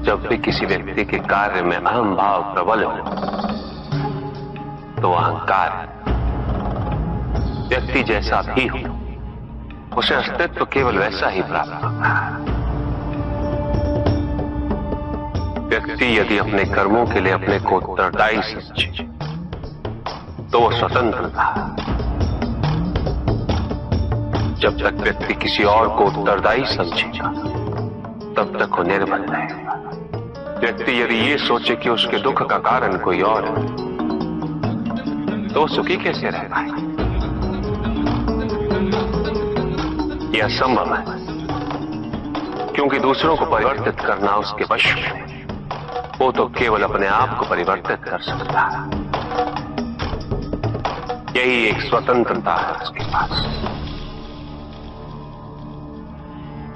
जब भी किसी व्यक्ति के कार्य में अहम भाव प्रबल हो तो अहंकार व्यक्ति जैसा भी हो उसे अस्तित्व केवल वैसा ही प्राप्त होता है। व्यक्ति यदि अपने कर्मों के लिए अपने को उत्तरदायी समझे तो वो स्वतंत्र था। जब तक व्यक्ति किसी और को उत्तरदायी समझेगा तब तक वो निर्बल रहेगा। व्यक्ति यदि ये सोचे कि उसके दुख का कारण कोई और है तो सुखी कैसे रह पाएगा? यह असंभव है, क्योंकि दूसरों को परिवर्तित करना उसके वश में है। वो तो केवल अपने आप को परिवर्तित कर सकता है। यही एक स्वतंत्रता है उसके पास।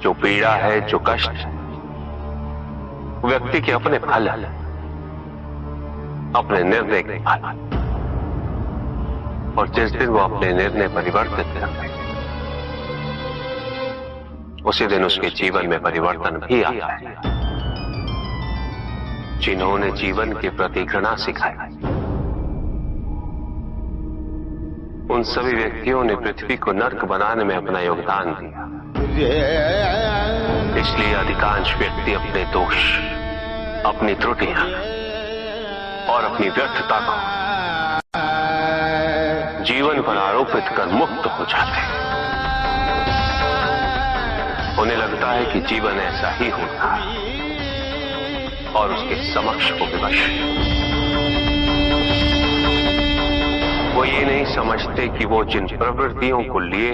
जो पीड़ा है, जो कष्ट है, व्यक्ति के अपने फल है, अपने निर्णय के फल। और जिस दिन वो अपने निर्णय परिवर्तित कर दे उसी दिन उसके जीवन में परिवर्तन भी आता है। जिन्होंने जीवन के प्रति घृणा सिखाई उन सभी व्यक्तियों ने पृथ्वी को नर्क बनाने में अपना योगदान दिया। इसलिए अधिकांश व्यक्ति अपने दोष, अपनी त्रुटियां और अपनी व्यर्थता को जीवन पर आरोपित कर मुक्त हो जाते हैं। उन्हें लगता है कि जीवन ऐसा ही होता है और उसके समक्ष वो विवश। वो ये नहीं समझते कि वो जिन प्रवृत्तियों को लिए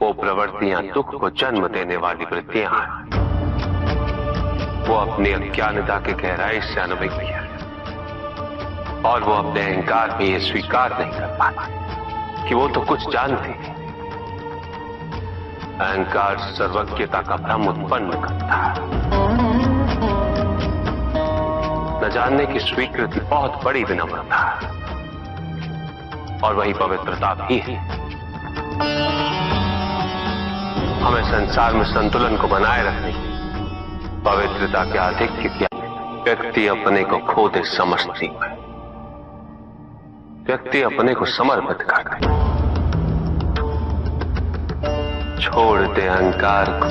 वो प्रवृत्तियां दुख को जन्म देने वाली वृत्तियां हैं। वो अपनी अज्ञानता के गहराई से अनभिज्ञ है और वो अपने अहंकार में ये स्वीकार नहीं कर पाते कि वो तो कुछ जानते हैं। अहंकार सर्वज्ञता का भ्रम उत्पन्न करता है। न जानने की स्वीकृति बहुत बड़ी विनम्रता है और वही पवित्रता भी है। हमें संसार में संतुलन को बनाए रखने की पवित्रता के आधिक्य किया। व्यक्ति अपने को खो दे समझती है, व्यक्ति अपने को समर्पित कर दे, छोड़ दे अहंकार को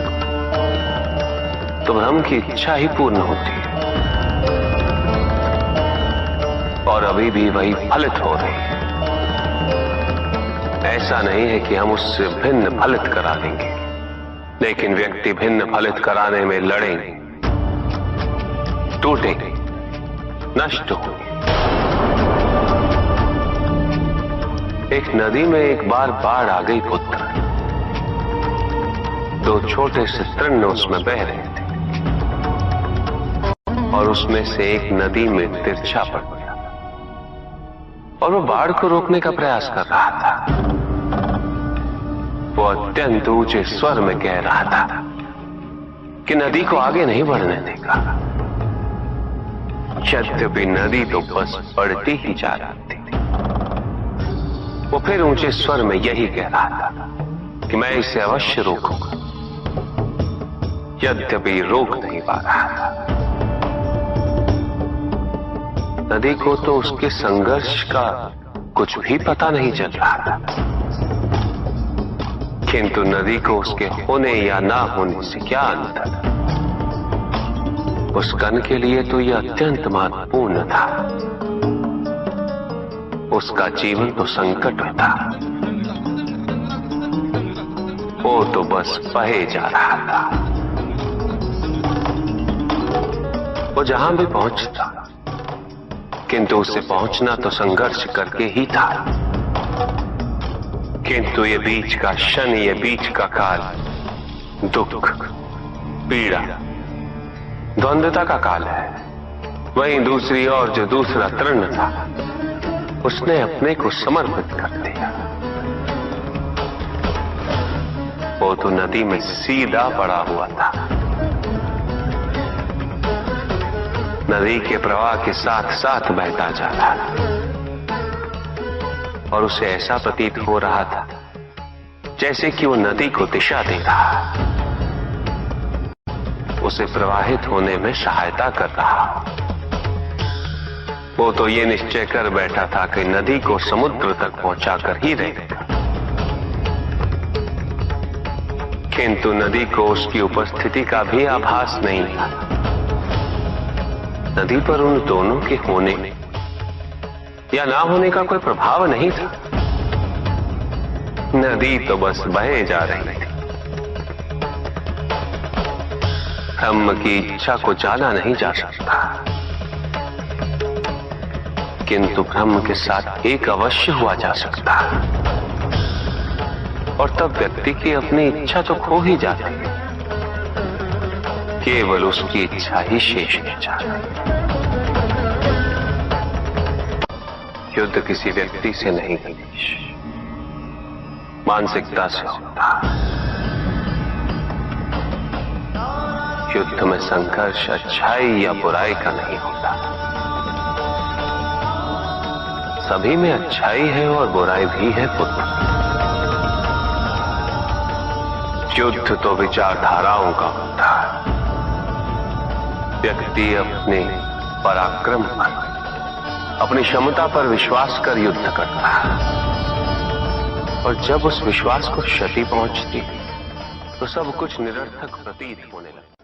तो भ्रम की इच्छा ही पूर्ण होती है और अभी भी वही फलित हो रही है। ऐसा नहीं है कि हम उससे भिन्न फलित करा देंगे, लेकिन व्यक्ति भिन्न फलित कराने में लड़ेंगे, टूटेंगे, नष्ट होंगे। एक नदी में एक बार बाढ़ आ गई पुत्र। दो छोटे से तृण उसमें बह रहे थे और उसमें से एक नदी में तिरछा पड़ गया और वो बाढ़ को रोकने का प्रयास कर रहा था। वो अत्यंत ऊंचे स्वर में कह रहा था कि नदी को आगे नहीं बढ़ने देगा। यद्यपि नदी तो बस बढ़ती ही जा रही थी। वो फिर ऊंचे स्वर में यही कह रहा था कि मैं इसे अवश्य रोकूंगा, यद्यपि रोक नहीं पा रहा था। नदी को तो उसके संघर्ष का कुछ भी पता नहीं चल रहा था, किंतु नदी को उसके होने या ना होने से क्या अंतर। उस कण के लिए तो यह अत्यंत महत्वपूर्ण था। उसका जीवन तो संकट में था। वो तो बस बहे जा रहा था। वो जहां भी पहुंचता, किंतु उसे पहुंचना तो संघर्ष करके ही था। किंतु ये बीच का क्षण, ये बीच का काल दुख, पीड़ा, द्वंद्वता का काल है। वहीं दूसरी ओर जो दूसरा तृण था उसने अपने को समर्पित कर दिया। वो तो नदी में सीधा पड़ा हुआ था, नदी के प्रवाह के साथ साथ बहता जा रहा था और उसे ऐसा प्रतीत हो रहा था जैसे कि वो नदी को दिशा दे रहा। उसे प्रवाहित होने में सहायता कर रहा। वो तो ये निश्चय कर बैठा था कि नदी को समुद्र तक पहुंचाकर ही रहेगा, किंतु नदी को उसकी उपस्थिति का भी आभास नहीं था। नदी पर उन दोनों के होने या ना होने का कोई प्रभाव नहीं था। नदी तो बस बहे जा रही थी। ब्रह्म की इच्छा को जाना नहीं जा सकता, किंतु ब्रह्म के साथ एक अवश्य हुआ जा सकता, और तब व्यक्ति की अपनी इच्छा तो खो ही जाती, केवल उसकी इच्छा ही शेष रह जाती। युद्ध किसी व्यक्ति से नहीं, मानसिकता से होता। युद्ध में संघर्ष अच्छाई या बुराई का नहीं होता, सभी में अच्छाई है और बुराई भी है पुत्र। युद्ध तो विचारधाराओं का होता है। व्यक्ति अपने पराक्रम पर, अपनी क्षमता पर विश्वास कर युद्ध करता है, और जब उस विश्वास को क्षति पहुंचती तो सब कुछ निरर्थक प्रतीत होने लगता।